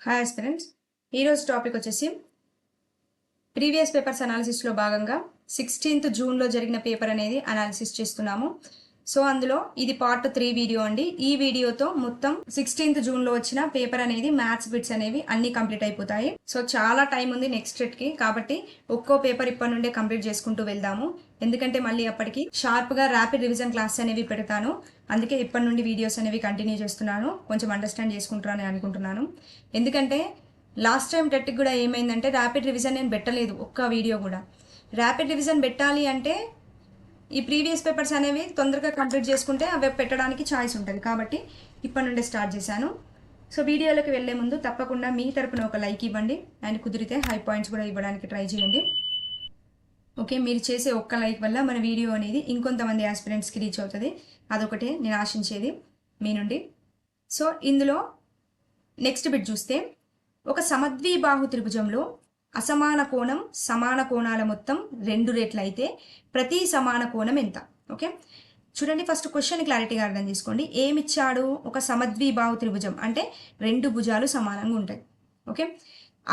Hi aspirants, ఈరోజు topic వచ్చేసి previous papers అనాలిసిస్లో భాగంగా 16th జూన్లో జరిగిన పేపర్ అనేది అనాలిసిస్ చేస్తున్నాము. సో అందులో ఇది పార్ట్ 3 వీడియో అండి. ఈ వీడియోతో మొత్తం 16th జూన్లో వచ్చిన పేపర్ అనేది మ్యాథ్స్ బిట్స్ అనేవి అన్ని కంప్లీట్ అయిపోతాయి. సో చాలా టైం ఉంది నెక్స్ట్ కి, కాబట్టి ఒక్కో పేపర్ ఇప్పటి నుండే కంప్లీట్ చేసుకుంటూ వెళ్దాము. ఎందుకంటే మళ్ళీ అప్పటికి షార్ప్గా ర్యాపిడ్ రివిజన్ క్లాస్ అనేవి పెడతాను. అందుకే ఇప్పటి నుండి వీడియోస్ అనేవి కంటిన్యూ చేస్తున్నాను. కొంచెం అండర్స్టాండ్ చేసుకుంటారని అనుకుంటున్నాను. ఎందుకంటే లాస్ట్ టైం టెట్కి కూడా ఏమైందంటే ర్యాపిడ్ రివిజన్ నేను పెట్టలేదు ఒక్క వీడియో కూడా. ర్యాపిడ్ రివిజన్ పెట్టాలి అంటే ఈ ప్రీవియస్ పేపర్స్ అనేవి తొందరగా కంప్లీట్ చేసుకుంటే అవి పెట్టడానికి ఛాయిస్ ఉంటుంది. కాబట్టి ఇప్పటి నుండే స్టార్ట్ చేశాను. సో వీడియోలోకి వెళ్ళే ముందు తప్పకుండా మీ తరపున ఒక లైక్ ఇవ్వండి అండ్ కుదిరితే హై పాయింట్స్ కూడా ఇవ్వడానికి ట్రై చేయండి. ఓకే, మీరు చేసే ఒక్క లైక్ వల్ల మన వీడియో అనేది ఇంకొంతమంది ఆస్పిరెంట్స్కి రీచ్ అవుతుంది. అదొకటే నేను ఆశించేది మీ నుండి. సో ఇందులో నెక్స్ట్ బిట్ చూస్తే, ఒక సమద్విబాహు త్రిభుజంలో అసమాన కోణం సమాన కోణాల మొత్తం 2 రెట్లు అయితే ప్రతి సమాన కోణం ఎంత? ఓకే చూడండి, ఫస్ట్ క్వశ్చన్ క్లారిటీగా అర్థం చేసుకోండి. ఏమిచ్చాడు? ఒక సమద్విబాహు త్రిభుజం అంటే 2 భుజాలు సమానంగా ఉంటాయి. ఓకే,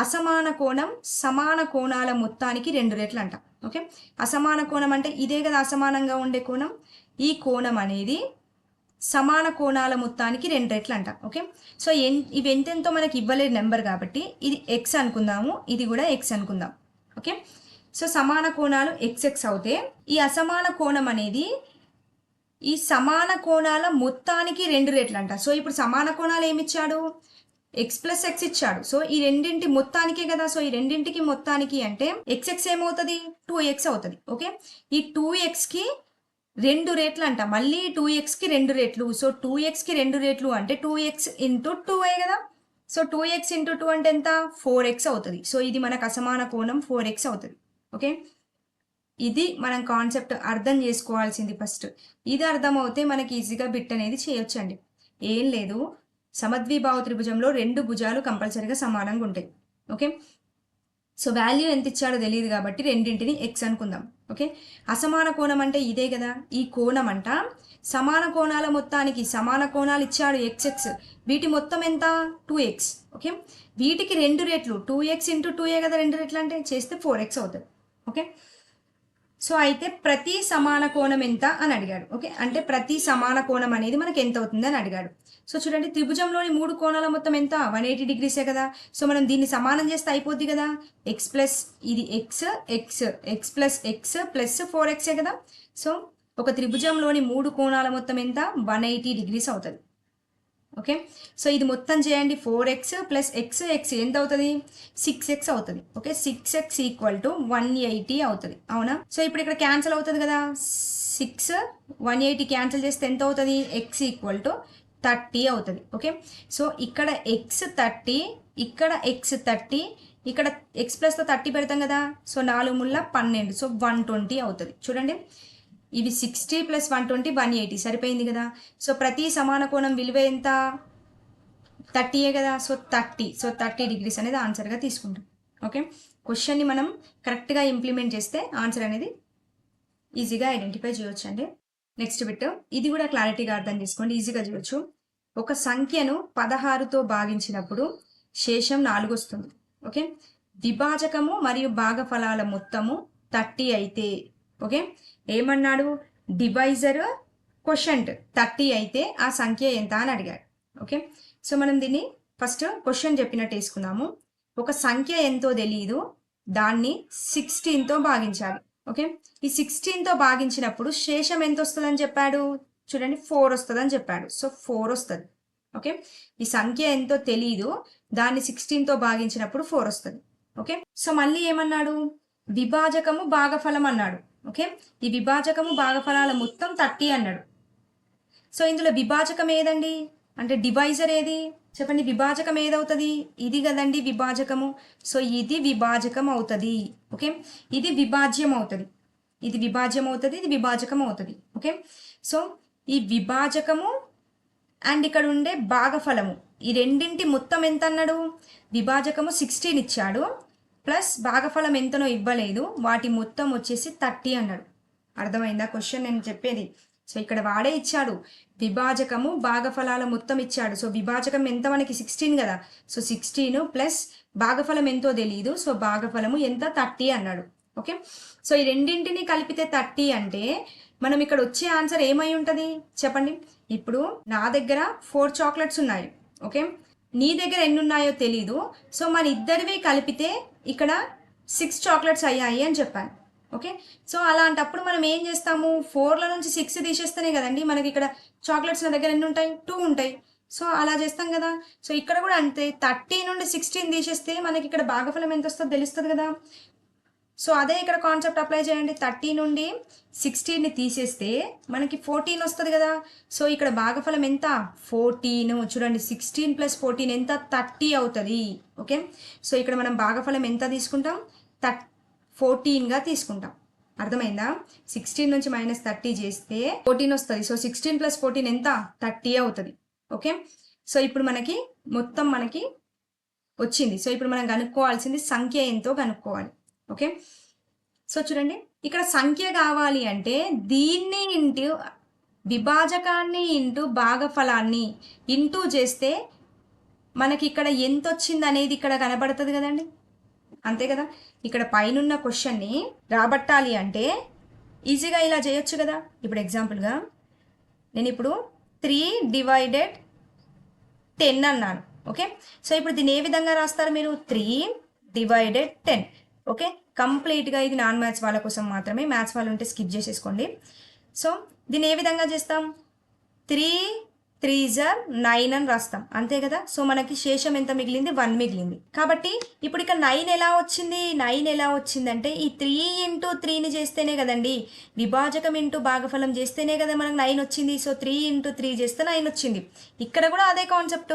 అసమాన కోణం సమాన కోణాల మొత్తానికి 2 రెట్లు అంట. ఓకే, అసమాన కోణం అంటే ఇదే కదా అసమానంగా ఉండే కోణం. ఈ కోణం అనేది సమాన కోణాల మొత్తానికి 2 రెట్లు అంట. ఓకే, సో ఇవి ఎంతెంతో మనకి ఇవ్వలేదు నెంబర్ కాబట్టి ఇది ఎక్స్ అనుకుందాము, ఇది కూడా ఎక్స్ అనుకుందాం. ఓకే, సో సమాన కోణాలు ఎక్స్ అవుతే ఈ అసమాన కోణం అనేది ఈ సమాన కోణాల మొత్తానికి 2 రెట్లు అంట. సో ఇప్పుడు సమాన కోణాలు ఏమిచ్చాడు? ఎక్స్ ప్లస్ ఎక్స్ ఇచ్చాడు. సో ఈ రెండింటి మొత్తానికే కదా. సో ఈ రెండింటికి మొత్తానికి అంటే ఎక్స్ ఏమవుతుంది? 2x అవుతుంది. ఓకే, ఈ 2xకి 2 రెట్లు అంట. మళ్ళీ 2xకి 2 రెట్లు. సో 2xకి 2 రెట్లు అంటే 2x ఇంటూ 2a కదా. సో 2x ఇంటూ 2 అంటే ఎంత? 4x అవుతుంది. సో ఇది మనకు అసమాన కోణం 4x అవుతుంది. ఓకే, ఇది మనం కాన్సెప్ట్ అర్థం చేసుకోవాల్సింది ఫస్ట్. ఇది అర్థమవుతే మనకి ఈజీగా బిట్ అనేది చేయొచ్చండి. ఏం లేదు, సమద్విబాహు త్రిభుజంలో 2 భుజాలు కంపల్సరీగా సమానంగా ఉంటాయి. ఓకే, సో వాల్యూ ఎంత ఇచ్చాడో తెలియదు కాబట్టి రెండింటిని ఎక్స్ అనుకుందాం. ఓకే, అసమాన కోణం అంటే ఇదే కదా. ఈ కోణం అంట సమాన కోణాల మొత్తానికి సమాన కోణాలు ఇచ్చాడు ఎక్స్. వీటి మొత్తం ఎంత? 2x. ఓకే, వీటికి 2 రెట్లు 2x ఇంటూ 2a కదా. 2 రెట్లు అంటే చేస్తే 4x అవుతుంది. ఓకే, సో అయితే ప్రతి సమాన కోణం ఎంత అని అడిగాడు. ఓకే, అంటే ప్రతి సమాన కోణం అనేది మనకి ఎంత అవుతుంది అని అడిగాడు. సో చూడండి, త్రిభుజంలోని 3 కోణాల మొత్తం ఎంత? 180 డిగ్రీసే కదా. సో మనం దీన్ని సమానం చేస్తే అయిపోద్ది కదా. ఎక్స్ ప్లస్ ఇది X X X plus X plus 4xే కదా. సో ఒక త్రిభుజంలోని 3 కోణాల మొత్తం ఎంత? 180 డిగ్రీస్ అవుతుంది. ఓకే, సో ఇది మొత్తం చేయండి. 4x ప్లస్ ఎక్స్ ఎక్స్ ఎంత అవుతుంది? 6x అవుతుంది. ఓకే, 6x ఈక్వల్ టు 180 అవుతుంది. అవునా? సో ఇప్పుడు ఇక్కడ క్యాన్సిల్ అవుతుంది కదా. 6 180 క్యాన్సిల్ చేస్తే ఎంత అవుతుంది? x ఈక్వల్ టు 30 అవుతుంది. ఓకే, సో ఇక్కడ x 30, ఇక్కడ x 30, ఇక్కడ x ప్లస్తో 30 పెడతాం కదా. సో 4 ముళ్ళ 12, సో 120 అవుతుంది. చూడండి, ఇవి 60 ప్లస్ 120 180 సరిపోయింది కదా. సో ప్రతి సమాన కోణం విలువ ఎంత? 30ఏ కదా. సో 30 డిగ్రీస్ అనేది ఆన్సర్గా తీసుకుంటాం. ఓకే, క్వశ్చన్ని మనం కరెక్ట్గా ఇంప్లిమెంట్ చేస్తే ఆన్సర్ అనేది ఈజీగా ఐడెంటిఫై చేయొచ్చు అండి. నెక్స్ట్ బిట్, ఇది కూడా క్లారిటీగా అర్థం చేసుకోండి, ఈజీగా చేయొచ్చు. ఒక సంఖ్యను 16తో భాగించినప్పుడు శేషం 4 వస్తుంది. ఓకే, విభాజకము మరియు భాగఫలాల మొత్తము 30 అయితే, ఓకే ఏమన్నాడు? డివైజర్ క్వోషంట్ 30 అయితే ఆ సంఖ్య ఎంత అని అడిగాడు. ఓకే, సో మనం దీన్ని ఫస్ట్ క్వశ్చన్ చెప్పినట్టు వేసుకుందాము. ఒక సంఖ్య ఎంతో తెలియదు, దాన్ని 16తో భాగించాలి. ఓకే, ఈ 16తో భాగించినప్పుడు శేషం ఎంత వస్తుందని చెప్పాడు? చూడండి, 4 వస్తుందని చెప్పాడు. సో 4 వస్తుంది. ఓకే, ఈ సంఖ్య ఎంతో తెలియదు, దాన్ని 16తో భాగించినప్పుడు 4 వస్తుంది. ఓకే, సో మళ్ళీ ఏమన్నాడు? విభాజకము భాగఫలం అన్నాడు. ఓకే, ఈ విభాజకము భాగఫలాల మొత్తం 30 అన్నాడు. సో ఇందులో విభాజకం ఏదండి అంటే డివైజర్ ఏది చెప్పండి? విభాజకం ఏదవుతుంది? ఇది కదండి విభాజకము. సో ఇది విభాజకం అవుతుంది. ఓకే, ఇది విభాజ్యం అవుతుంది. ఇది విభాజ్యం అవుతుంది, ఇది విభాజకం అవుతుంది. ఓకే, సో ఈ విభాజకము అండ్ ఇక్కడ ఉండే భాగఫలము ఈ రెండింటి మొత్తం ఎంత అన్నాడు? విభాజకము 16 ఇచ్చాడు, ప్లస్ భాగఫలం ఎంతనో ఇవ్వలేదు, వాటి మొత్తం వచ్చేసి 30 అన్నాడు. అర్థమైందా క్వశ్చన్ నేను చెప్పేది? సో ఇక్కడ వాడే ఇచ్చాడు, విభాజకము భాగఫలాల మొత్తం ఇచ్చాడు. సో విభాజకం ఎంత మనకి 16 కదా, సో 16 ప్లస్ భాగఫలం ఎంతో తెలియదు, సో భాగఫలము ఎంత 30 అన్నాడు. ఓకే, సో ఈ రెండింటిని కలిపితే 30 అంటే మనం ఇక్కడ వచ్చే ఆన్సర్ ఏమై ఉంటుంది చెప్పండి. ఇప్పుడు నా దగ్గర 4 చాక్లెట్స్ ఉన్నాయి, ఓకే, నీ దగ్గర ఎన్ని ఉన్నాయో తెలీదు. సో మన ఇద్దరివి కలిపితే ఇక్కడ 6 చాక్లెట్స్ అయ్యాయి అని చెప్పాను. ఓకే, సో అలాంటప్పుడు మనం ఏం చేస్తాము, 4లో నుంచి 6 తీసేస్తేనే కదండి మనకి ఇక్కడ చాక్లెట్స్ నా దగ్గర ఎన్ని ఉంటాయి, 2 ఉంటాయి. సో అలా చేస్తాం కదా. సో ఇక్కడ కూడా అంతే, 30 నుండి 16 తీసేస్తే మనకి ఇక్కడ భాగఫలం ఎంత వస్తుందో తెలుస్తుంది కదా. సో అదే ఇక్కడ కాన్సెప్ట్ అప్లై చేయండి. 30 నుండి 16ని తీసేస్తే మనకి 14 వస్తుంది కదా. సో ఇక్కడ భాగఫలం ఎంత, 14. చూడండి 16 ప్లస్ 14 ఎంత, 30 అవుతుంది. ఓకే, సో ఇక్కడ మనం భాగఫలం ఎంత తీసుకుంటాం, 14గా తీసుకుంటాం. అర్థమైందా? 16 నుంచి -30 చేస్తే 14 వస్తుంది. సో 16 ప్లస్ 14 ఎంత, 30 అవుతుంది. ఓకే, సో ఇప్పుడు మనకి మొత్తం వచ్చింది. సో ఇప్పుడు మనం కనుక్కోవాల్సింది సంఖ్య ఎంతో కనుక్కోవాలి. ఓకే, సో చూడండి ఇక్కడ సంఖ్య కావాలి అంటే దీన్ని ఇంటూ విభాజకాన్ని ఇంటూ భాగఫలాన్ని ఇంటూ చేస్తే మనకి ఇక్కడ ఎంత వచ్చింది అనేది ఇక్కడ కనబడుతుంది కదండి. అంతే కదా. ఇక్కడ పైనున్న క్వశ్చన్ని రాబట్టాలి అంటే ఈజీగా ఇలా చేయొచ్చు కదా. ఇప్పుడు ఎగ్జాంపుల్గా నేను ఇప్పుడు 3/10 అన్నాను. ఓకే, సో ఇప్పుడు దీన్ని ఏ విధంగా రాస్తారు మీరు, 3/10. ఓకే, కంప్లీట్గా ఇది నాన్ మ్యాథ్స్ వాళ్ళ కోసం మాత్రమే, మ్యాథ్స్ వాళ్ళు ఉంటే స్కిప్ చేసేసుకోండి. సో దీన్ని ఏ విధంగా చేస్తాం, 3×3=9 అని రాస్తాం, అంతే కదా. సో మనకి శేషం ఎంత మిగిలింది, 1 మిగిలింది. కాబట్టి ఇప్పుడు ఇక్కడ 9 ఎలా వచ్చింది, 9 ఎలా వచ్చిందంటే ఈ 3×3ని చేస్తేనే కదండి, విభాజకం ఇంటూ భాగఫలం చేస్తేనే కదా మనకు 9 వచ్చింది. సో 3×3 చేస్తే 9 వచ్చింది. ఇక్కడ కూడా అదే కాన్సెప్ట్,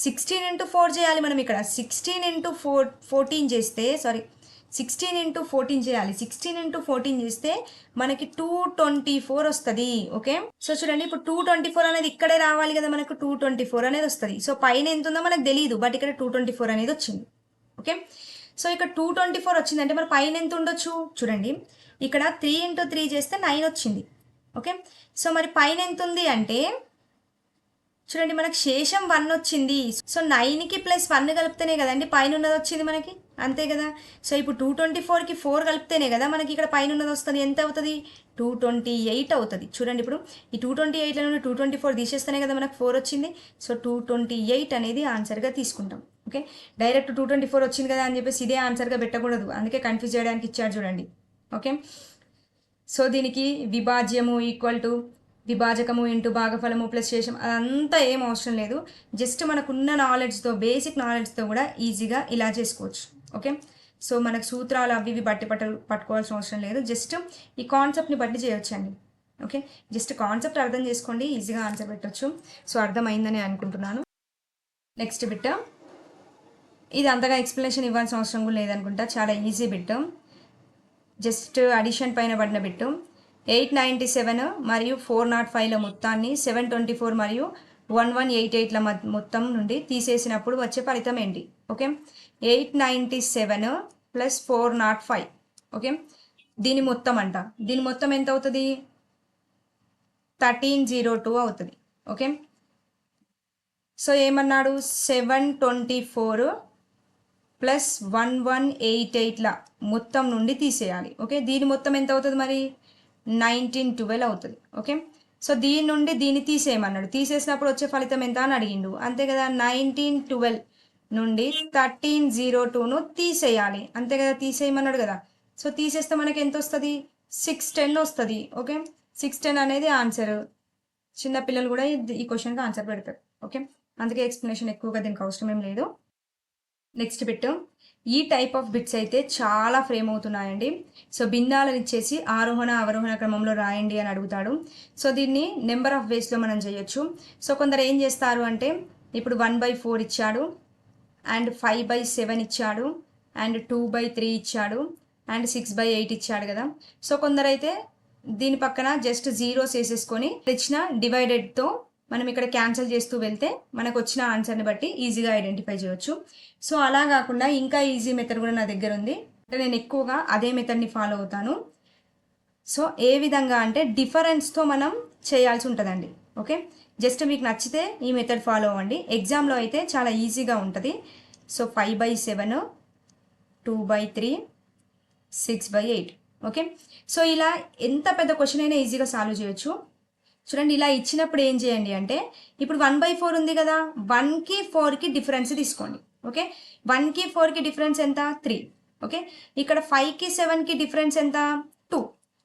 16×4 చేయాలి మనం. ఇక్కడ 16×14 చేస్తే 16×14 చేయాలి. 16×14 చేస్తే మనకి 224 వస్తుంది. ఓకే, సో చూడండి ఇప్పుడు 224 అనేది ఇక్కడే రావాలి కదా, మనకు 224 అనేది వస్తుంది. సో పైన ఎంత ఉందో మనకు తెలియదు, బట్ ఇక్కడ 224 అనేది వచ్చింది. ఓకే, సో ఇక్కడ 224 వచ్చిందంటే మరి పైన ఎంత ఉండొచ్చు చూడండి. ఇక్కడ 3×3 చేస్తే 9 వచ్చింది. ఓకే, సో మరి పైన ఎంత ఉంది అంటే చూడండి మనకు శేషం 1 వచ్చింది. సో 9కి +1 కలిపితేనే కదండి పైన ఉన్నది వచ్చింది మనకి, అంతే కదా. సో ఇప్పుడు 224కి 4 కలిపితేనే కదా మనకి ఇక్కడ పైన ఉన్నది వస్తుంది. ఎంత అవుతుంది, 228 అవుతుంది. చూడండి ఇప్పుడు ఈ 228లో నుండి 224 తీసేస్తేనే కదా మనకు 4 వచ్చింది. సో 228 అనేది ఆన్సర్గా తీసుకుంటాం. ఓకే, డైరెక్ట్ 224 వచ్చింది కదా అని చెప్పేసి ఇదే ఆన్సర్గా పెట్టకూడదు, అందుకే కన్ఫ్యూజ్ చేయడానికి ఇచ్చాడు చూడండి. ఓకే, సో దీనికి విభాజ్యము ఈక్వల్ టు విభాజకము ఇంటూ భాగఫలము ప్లస్ శేషం అదంతా ఏం అవసరం లేదు. జస్ట్ మనకున్న నాలెడ్జ్తో, బేసిక్ నాలెడ్జ్తో కూడా ఈజీగా ఇలా చేసుకోవచ్చు. ఓకే, సో మనకు సూత్రాలు అవి ఇవి పట్టుకోవాల్సిన అవసరం లేదు, జస్ట్ ఈ కాన్సెప్ట్ని బట్టి చేయొచ్చండి. ఓకే, జస్ట్ కాన్సెప్ట్ అర్థం చేసుకోండి, ఈజీగా ఆన్సర్ పెట్టచ్చు. సో అర్థమైందని అనుకుంటున్నాను. నెక్స్ట్ బిట్, ఇది అంతగా ఎక్స్ప్లెనేషన్ ఇవ్వాల్సిన అవసరం కూడా లేదనుకుంటా, చాలా ఈజీ బిట్, జస్ట్ అడిషన్ పైన పడిన బిట్. 897 మరియు 405ల మొత్తాన్ని 724 మరియు 1188ల మొత్తం నుండి తీసేసినప్పుడు వచ్చే ఫలితం ఏంటి. ఓకే, 897 + 405. ఓకే, దీని మొత్తం అంట, దీని మొత్తం ఎంత అవుతుంది, 1302 అవుతుంది. ఓకే, సో ఏమన్నాడు, 724 + 1188ల మొత్తం నుండి తీసేయాలి. ఓకే, దీని మొత్తం ఎంత అవుతుంది మరి, 1912 అవుతుంది. ఓకే, సో దీని నుండి దీన్ని తీసేయమన్నాడు, తీసేసినప్పుడు వచ్చే ఫలితం ఎంత అని అడిగిండు, అంతే కదా. 1912 నుండి 1302ను తీసేయాలి, అంతే కదా, తీసేయమన్నాడు కదా. సో తీసేస్తే మనకి ఎంత వస్తుంది, 610 వస్తుంది. ఓకే, 610 అనేది ఆన్సర్. చిన్నపిల్లలు కూడా ఈ క్వశ్చన్కి ఆన్సర్ పెడతారు. ఓకే, అందుకే ఎక్స్ప్లెనేషన్ ఎక్కువగా దీనికి అవసరం ఏం లేదు. నెక్స్ట్ బిట్, ఈ టైప్ ఆఫ్ బిట్స్ అయితే చాలా ఫ్రేమ్ అవుతున్నాయండి. సో భిన్నాలను ఇచ్చేసి ఆరోహణ అవరోహణ క్రమంలో రాయండి అని అడుగుతాడు. సో దీన్ని నెంబర్ ఆఫ్ వేస్లో మనం చేయొచ్చు. సో కొందరు ఏం చేస్తారు అంటే ఇప్పుడు 1/4 ఇచ్చాడు, అండ్ 5/7 ఇచ్చాడు, అండ్ 2/3 ఇచ్చాడు, అండ్ 6/8 ఇచ్చాడు కదా. సో కొందరైతే దీని పక్కన జస్ట్ జీరోస్ వేసేసుకొని ఇచ్చిన డివైడెడ్తో మనం ఇక్కడ క్యాన్సిల్ చేస్తూ వెళ్తే మనకు వచ్చిన ఆన్సర్ని బట్టి ఈజీగా ఐడెంటిఫై చేయొచ్చు. సో అలా కాకుండా ఇంకా ఈజీ మెథడ్ కూడా నా దగ్గర ఉంది, అంటే నేను ఎక్కువగా అదే మెథడ్ని ఫాలో అవుతాను. సో ఏ విధంగా అంటే డిఫరెన్స్తో మనం చేయాల్సి ఉంటుందండి. ఓకే, జస్ట్ మీకు నచ్చితే ఈ మెథడ్ ఫాలో అవ్వండి. ఎగ్జామ్లో అయితే చాలా ఈజీగా ఉంటుంది. సో 5/7, 2/3, 6/8. ఓకే, సో ఇలా ఎంత పెద్ద క్వశ్చన్ అయినా ఈజీగా సాల్వ్ చేయొచ్చు. చూడండి, ఇలా ఇచ్చినప్పుడు ఏం చేయండి అంటే ఇప్పుడు 1/4 ఉంది కదా, 1కి 4కి డిఫరెన్స్ తీసుకోండి. ఓకే, 1కి 4కి డిఫరెన్స్ ఎంత? 3. ఓకే, ఇక్కడ 5కి 7కి డిఫరెన్స్ ఎంత? 2.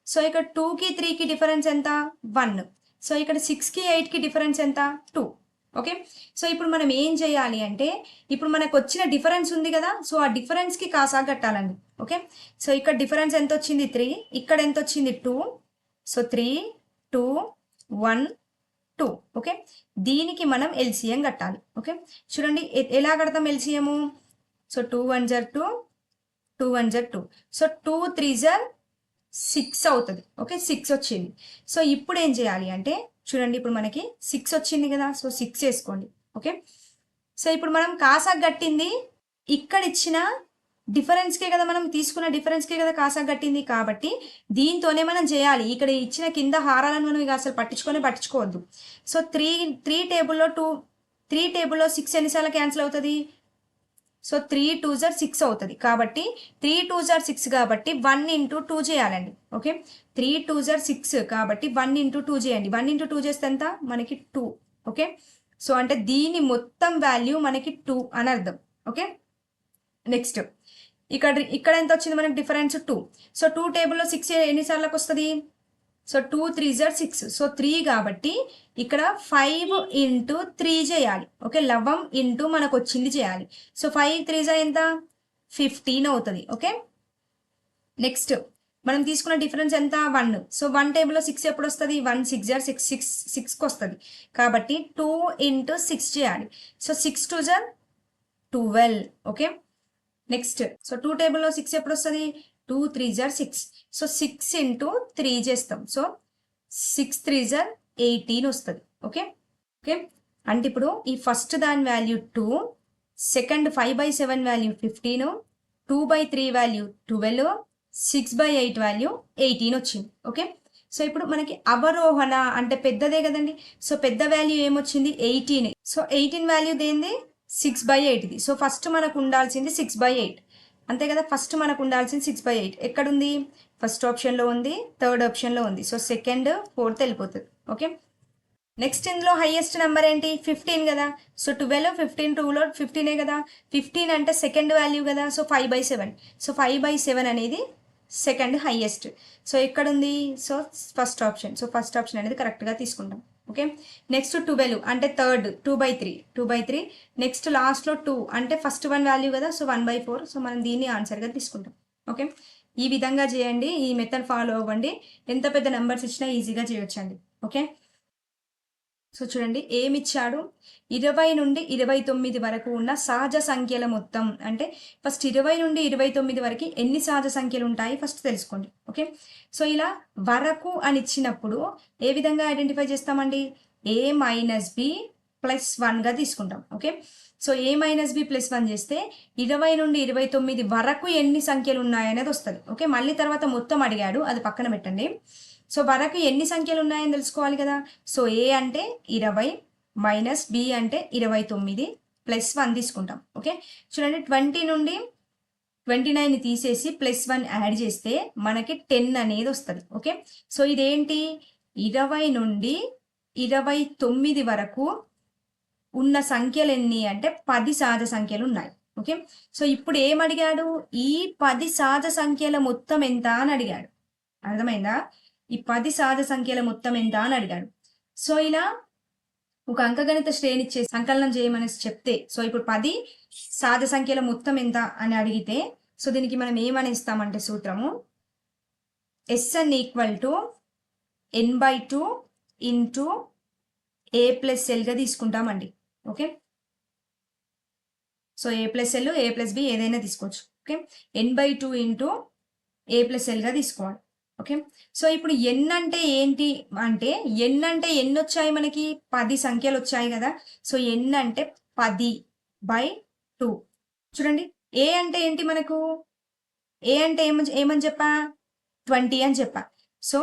సో ఇక్కడ 2కి 3కి డిఫరెన్స్ ఎంత? 1. సో ఇక్కడ 6కి 8కి డిఫరెన్స్ ఎంత? 2. ఓకే, సో ఇప్పుడు మనం ఏం చేయాలి అంటే ఇప్పుడు మనకు వచ్చిన డిఫరెన్స్ ఉంది కదా, సో ఆ డిఫరెన్స్కి కాసా కట్టాలండి. ఓకే, సో ఇక్కడ డిఫరెన్స్ ఎంత వచ్చింది? 3. ఇక్కడ ఎంత వచ్చింది? 2. సో 3, 2, 1, 2. ఓకే, దీనికి మనం ఎల్సిఎం కట్టాలి. ఓకే, చూడండి ఎలా కడతాం ఎల్సిఎం. సో 2 1 జర్ 2, 2 1 జర్ 2. సో 2 3 జర్ 6 అవుతుంది. ఓకే, 6 వచ్చింది. సో ఇప్పుడు ఏం చేయాలి అంటే చూడండి, ఇప్పుడు మనకి 6 వచ్చింది కదా, సో 6 వేసుకోండి. ఓకే, సో ఇప్పుడు మనం కాసాకు కట్టింది ఇక్కడ ఇచ్చిన డిఫరెన్స్కే కదా, మనం తీసుకున్న డిఫరెన్స్కే కదా కాసాకు కట్టింది. కాబట్టి దీంతోనే మనం చేయాలి. ఇక్కడ ఇచ్చిన కింద హారాలను మనం ఇక అసలు పట్టించుకోవద్దు. సో 3 టేబుల్లో 6 ఎన్నిసార్లు క్యాన్సిల్ అవుతుంది? సో 3 2 జర్ 6 అవుతుంది. కాబట్టి 3 2 జర్ 6 కాబట్టి 1 × 2 చేయాలండి. ఓకే, 3 2 జర్ 6 కాబట్టి 1 × 2 చేయండి. 1 × 2 చేస్తే ఎంత? మనకి 2. ఓకే, సో అంటే దీని మొత్తం వాల్యూ మనకి 2 అని అర్థం. ఓకే, నెక్స్ట్ ఇక్కడ ఎంత వచ్చింది మనకి డిఫరెన్స్? 2. సో 2 టేబుల్లో 6 ఎన్నిసార్లకు వస్తుంది? సో 2 3 జర్ 6. సో 3 కాబట్టి ఇక్కడ 5 × 3 చేయాలి. ఓకే, లవం ఇంటూ మనకు వచ్చింది చేయాలి. సో 5 3 జా ఎంత? 15 అవుతుంది. ఓకే, నెక్స్ట్ మనం తీసుకున్న డిఫరెన్స్ ఎంత? 1. సో 1 టేబుల్లో 6 ఎప్పుడు వస్తుంది? 1 6 జర్ 6కి వస్తుంది. కాబట్టి 2 × 6 చేయాలి. సో 6 2 జర్ 12. ఓకే, నెక్స్ట్ సో 2 టేబుల్లో 6 ఎప్పుడు వస్తుంది? 2 3 జర్ 6. సో 6 × 3 చేస్తాం. సో 6 3 జర్ 18 వస్తుంది. ఓకే, ఓకే, అంటే ఇప్పుడు ఈ ఫస్ట్ దాని value 2, second 5/7 value 15, 2/3 value 12, 6/8 value 18 వచ్చింది. ఓకే, సో ఇప్పుడు మనకి అవరోహణ అంటే పెద్దదే కదండి. సో పెద్ద వాల్యూ ఏమొచ్చింది? 18. సో 18 వాల్యూ దేంది? 6/8ది. సో ఫస్ట్ మనకు ఉండాల్సింది 6/8 అంతే కదా. ఫస్ట్ మనకు ఉండాల్సింది 6/8 ఎక్కడుంది? ఫస్ట్ ఆప్షన్లో ఉంది, థర్డ్ ఆప్షన్లో ఉంది. సో సెకండ్ 4th వెళ్ళిపోతుంది. ఓకే, నెక్స్ట్ ఇందులో హైయెస్ట్ నెంబర్ ఏంటి? 15 కదా. సో 12 15 2లో 15 కదా. 15 అంటే సెకండ్ వాల్యూ కదా. సో 5/7. సో 5/7 అనేది సెకండ్ హైయెస్ట్. సో ఎక్కడుంది? So first option. So first option అనేది కరెక్ట్గా తీసుకుంటాం. ఓకే, నెక్స్ట్ 12 అంటే థర్డ్ 2/3. నెక్స్ట్ లాస్ట్లో 2 అంటే ఫస్ట్ 1 వాల్యూ కదా. సో 1/4. సో మనం దీన్ని ఆన్సర్గా తీసుకుంటాం. ఓకే, ఈ విధంగా చేయండి. ఈ మెథడ్ ఫాలో అవ్వండి. ఎంత పెద్ద నెంబర్స్ ఇచ్చినా ఈజీగా చేయొచ్చండి. ఓకే, సో చూడండి ఏమిచ్చాడు? 20 నుండి 29 వరకు ఉన్న సహజ సంఖ్యల మొత్తం. అంటే ఫస్ట్ 20 నుండి 29 వరకు ఎన్ని సహజ సంఖ్యలు ఉంటాయి ఫస్ట్ తెలుసుకోండి. ఓకే, సో ఇలా వరకు అని ఇచ్చినప్పుడు ఏ విధంగా ఐడెంటిఫై చేస్తామండి? a - b + 1గా తీసుకుంటాం. ఓకే, సో a - b + 1 చేస్తే 20 నుండి 29 వరకు ఎన్ని సంఖ్యలు ఉన్నాయనేది వస్తుంది. ఓకే, మళ్ళీ తర్వాత మొత్తం అడిగాడు, అది పక్కన పెట్టండి. సో వరకు ఎన్ని సంఖ్యలు ఉన్నాయని తెలుసుకోవాలి కదా. సో a అంటే 20 - b అంటే 29 + 1 తీసుకుంటాం. ఓకే, చూడండి 20 నుండి 29 తీసేసి +1 యాడ్ చేస్తే మనకి 10 అనేది వస్తుంది. ఓకే, సో ఇదేంటి? 20 నుండి 29 వరకు ఉన్న సంఖ్యలు ఎన్ని అంటే 10 సహజ సంఖ్యలు ఉన్నాయి. ఓకే, సో ఇప్పుడు ఏమడిగాడు? ఈ 10 సహజ సంఖ్యల మొత్తం ఎంత అని అడిగాడు. అర్థమైందా? ఈ 10 సహజ సంఖ్యల మొత్తం ఎంత అని అడిగాడు. సో ఇలా ఒక అంకగణిత శ్రేణి ఇచ్చే సంకలనం చేయమని చెప్తే, సో ఇప్పుడు 10 సహజ సంఖ్యల మొత్తం ఎంత అని అడిగితే, సో దీనికి మనం ఏమని ఇస్తామంటే సూత్రము Sn = n/2 × a + l తీసుకుంటామండి. Okay, so a + l a + b ఏదైనా తీసుకోవచ్చు. ఓకే, n/2 × a + l తీసుకోవాలి. ఓకే, సో ఇప్పుడు n అంటే ఏంటి అంటే n అంటే ఎన్ని వచ్చాయి మనకి? 10 సంఖ్యలు వచ్చాయి కదా. సో n అంటే 10/2. చూడండి a అంటే ఏంటి మనకు? a అంటే ఏమని చెప్పా? 20 అని చెప్పా. సో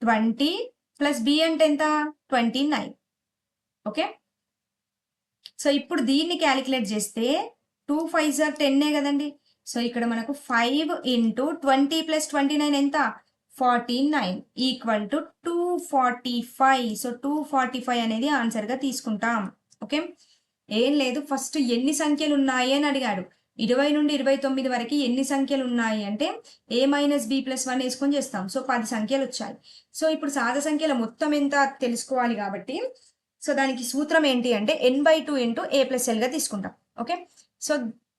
20 ప్లస్ బి అంటే ఎంత 29. ఓకే, సో ఇప్పుడు దీన్ని క్యాలిక్యులేట్ చేస్తే 2 5 ఆర్ 10 కదండి. సో ఇక్కడ మనకు 5 ఇంటూ 20 ప్లస్ 29 ఎంత 49 ఈక్వల్ టు 245. సో 245 అనేది ఆన్సర్గా తీసుకుంటాం. ఓకే, ఏం లేదు, ఫస్ట్ ఎన్ని సంఖ్యలు ఉన్నాయి అని అడిగాడు. 20 నుండి 29 వరకు ఎన్ని సంఖ్యలు ఉన్నాయి అంటే a మైనస్ బి ప్లస్ 1 వేసుకొని చేస్తాం. సో 10 సంఖ్యలు వచ్చాయి. సో ఇప్పుడు సాధ సంఖ్యల మొత్తం ఎంత తెలుసుకోవాలి కాబట్టి సో దానికి సూత్రం ఏంటి అంటే n/2 ఇంటూ a ప్లస్ ఎల్గా తీసుకుంటాం. ఓకే, సో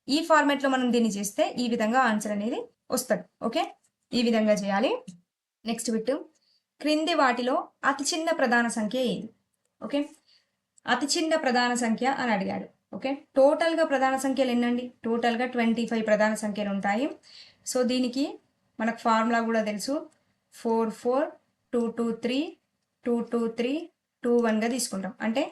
ఈ ఫార్మాట్లో మనం దీన్ని చేస్తే ఈ విధంగా ఆన్సర్ అనేది వస్తుంది. ఓకే, ఈ విధంగా చేయాలి. నెక్స్ట్ బిట్, క్రింది వాటిలో అతి చిన్న ప్రధాన సంఖ్య ఏది? ఓకే, అతి చిన్న ప్రధాన సంఖ్య అని అడిగాడు. ఓకే, టోటల్గా ప్రధాన సంఖ్యలు ఎన్నండి? టోటల్గా 25 ప్రధాన సంఖ్యలు ఉంటాయి. సో దీనికి మనకు ఫార్ములా కూడా తెలుసు. 4 4 2 2 3 2 2 3 2 1గా తీసుకుంటాం. అంటే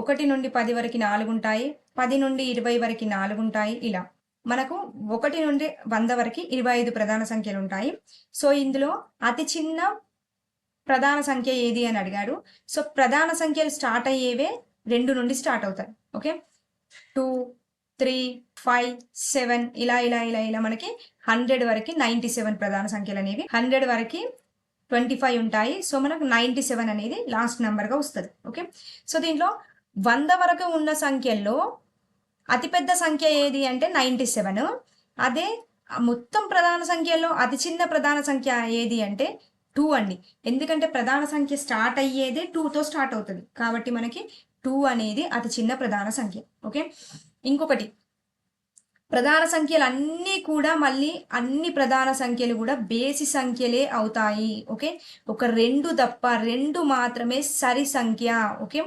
1 నుండి 10 వరకు 4 ఉంటాయి, 10 నుండి 20 వరకు 4 ఉంటాయి. ఇలా మనకు 1 నుండి 100 వరకు 25 ప్రధాన సంఖ్యలు ఉంటాయి. సో ఇందులో అతి చిన్న ప్రధాన సంఖ్య ఏది అని అడిగాడు. సో ప్రధాన సంఖ్యలు స్టార్ట్ అయ్యేవే 2 నుండి స్టార్ట్ అవుతాయి. ఓకే, 2 3 5 7 ఇలా ఇలా ఇలా ఇలా మనకి 100 వరకు 97 ప్రధాన సంఖ్యలు అనేవి. 100 వరకు 25 ఉంటాయి. సో మనకు 97 అనేది లాస్ట్ నెంబర్గా వస్తుంది. ఓకే, సో దీంట్లో 100 వరకు ఉన్న సంఖ్యల్లో అతిపెద్ద సంఖ్య ఏది అంటే 97. అదే మొత్తం ప్రధాన సంఖ్యల్లో అతి చిన్న ప్రధాన సంఖ్య ఏది అంటే 2 అండి. ఎందుకంటే ప్రధాన సంఖ్య స్టార్ట్ అయ్యేదే 2తో స్టార్ట్ అవుతుంది కాబట్టి మనకి 2 అనేది అతి చిన్న ప్రధాన సంఖ్య. ఓకే, ఇంకొకటి, ప్రధాన సంఖ్యలు అన్నీ కూడా మళ్ళీ అన్ని ప్రధాన సంఖ్యలు కూడా బేసి సంఖ్యలే అవుతాయి. ఓకే, ఒక 2 తప్ప 2 మాత్రమే సరి సంఖ్య. ఓకే,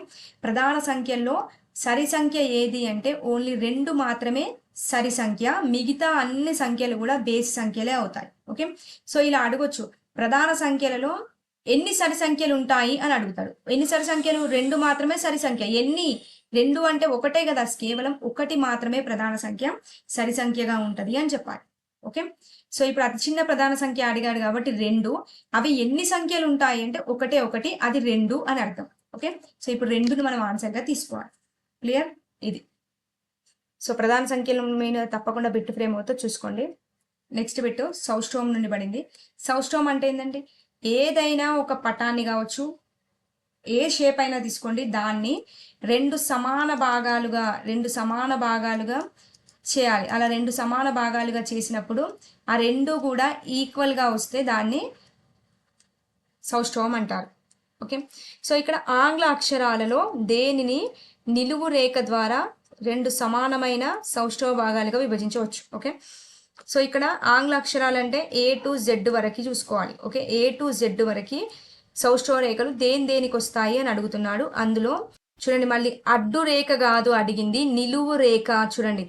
ప్రధాన సంఖ్యల్లో సరి సంఖ్య ఏది అంటే ఓన్లీ 2 మాత్రమే సరి సంఖ్య, మిగతా అన్ని సంఖ్యలు కూడా బేసి సంఖ్యలే అవుతాయి. ఓకే, సో ఇలా అడగొచ్చు, ప్రధాన సంఖ్యలలో ఎన్ని సరి సంఖ్యలు ఉంటాయి అని అడుగుతాడు. ఎన్ని సరి సంఖ్యలు? 2 మాత్రమే సరి సంఖ్య. ఎన్ని? 2 అంటే ఒకటే కదా, కేవలం 1 మాత్రమే ప్రధాన సంఖ్య సరి సంఖ్యగా ఉంటుంది అని చెప్పాలి. ఓకే, సో ఇప్పుడు అతి చిన్న ప్రధాన సంఖ్య అడిగాడు కాబట్టి 2. అవి ఎన్ని సంఖ్యలు ఉంటాయి అంటే ఒకటే ఒకటి, అది 2 అని అర్థం. ఓకే, సో ఇప్పుడు 2ని మనం ఆన్సర్గా తీసుకోవాలి. క్లియర్? ఇది సో ప్రధాన సంఖ్యల మీద తప్పకుండా బిట్ ఫ్రేమ్ అవుతో చూసుకోండి. నెక్స్ట్ బిట్ సౌస్టోమ్ నుండి పడింది. సౌస్టోమ్ అంటే ఏంటంటే ఏదైనా ఒక పటాన్ని కావచ్చు, ఏ షేప్ అయినా తీసుకోండి, దాన్ని 2 సమాన భాగాలుగా చేయాలి. అలా 2 సమాన భాగాలుగా చేసినప్పుడు ఆ 2 కూడా ఈక్వల్గా వస్తే దాన్ని సౌస్టోమ్ అంటారు. ఓకే, సో ఇక్కడ ఆంగ్ల అక్షరాలలో దేనిని నిలువు రేఖ ద్వారా 2 సమానమైన సౌష్ఠవ భాగాలుగా విభజించవచ్చు. ఓకే, సో ఇక్కడ ఆంగ్ల అక్షరాలు అంటే A to Z వరకు చూసుకోవాలి. ఓకే, A to Z వరకు సౌష్ఠవ రేఖలు దేనికి వస్తాయి అని అడుగుతున్నాడు. అందులో చూడండి, మళ్ళీ అడ్డు రేఖ కాదు అడిగింది, నిలువు రేఖ. చూడండి,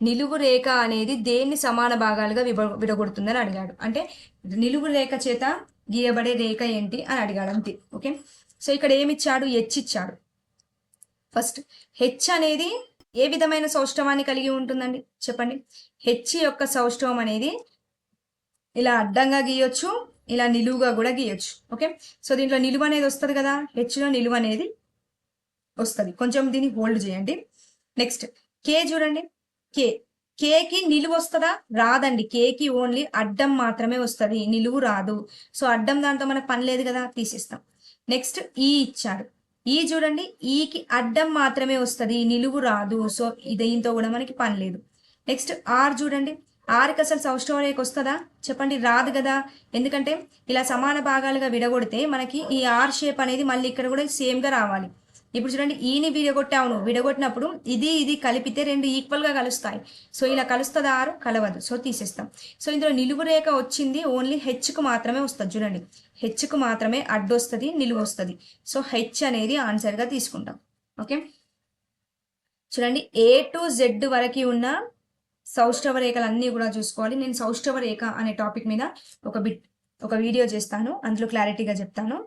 నిలువు రేఖ అనేది దేన్ని సమాన భాగాలుగా విడగొడుతుందని అడిగాడు. అంటే నిలువు రేఖ చేత గీయబడే రేఖ ఏంటి అని అడిగాడు అంతే. ఓకే, సో ఇక్కడ ఏమిచ్చాడు? H ఇచ్చాడు. ఫస్ట్ H అనేది ఏ విధమైన సౌష్ఠవాన్ని కలిగి ఉంటుందండి చెప్పండి? H యొక్క సౌష్ఠవం అనేది ఇలా అడ్డంగా గీయొచ్చు, ఇలా నిలువుగా కూడా గీయొచ్చు. ఓకే, సో దీంట్లో నిలువ అనేది వస్తుంది కదా, హెచ్లో నిలువ అనేది వస్తుంది. కొంచెం దీన్ని హోల్డ్ చేయండి. నెక్స్ట్ K చూడండి, కేకి నిలువ వస్తుందా? రాదండి. కేకి ఓన్లీ అడ్డం మాత్రమే వస్తుంది, నిలువు రాదు. సో అడ్డం దాంతో మనకు పని లేదు కదా, తీసేస్తాం. నెక్స్ట్ ఈ ఇచ్చాడు. ఈ చూడండి, ఈకి అడ్డం మాత్రమే వస్తుంది, నిలువు రాదు. సో దీంతో కూడా మనకి పని లేదు. నెక్స్ట్ ఆర్ చూడండి, ఆర్కి అసలు సౌష్ఠవ రేఖ వస్తుందా చెప్పండి? రాదు కదా. ఎందుకంటే ఇలా సమాన భాగాలుగా విడగొడితే మనకి ఈ ఆర్ షేప్ అనేది మళ్ళీ ఇక్కడ కూడా సేమ్గా రావాలి. ఇప్పుడు చూడండి, ఈని విడగొట్టావును, విడగొట్టినప్పుడు ఇది కలిపితే 2 ఈక్వల్గా కలుస్తాయి. సో ఇలా కలుస్తుంది, ఆరు కలవదు. సో తీసేస్తాం. సో ఇందులో నిలువు రేఖ వచ్చింది ఓన్లీ హెచ్కు మాత్రమే వస్తుంది. చూడండి, హెచ్కు మాత్రమే అడ్డు వస్తుంది, నిలువు వస్తుంది. సో హెచ్ అనేది ఆన్సర్గా తీసుకుంటాం. ఓకే, చూడండి, A to Z వరకు ఉన్న సౌష్ఠవ రేఖలు అన్నీ కూడా చూసుకోవాలి. నేను సౌష్ఠవ రేఖ అనే టాపిక్ మీద ఒక వీడియో చేస్తాను, అందులో క్లారిటీగా చెప్తాను.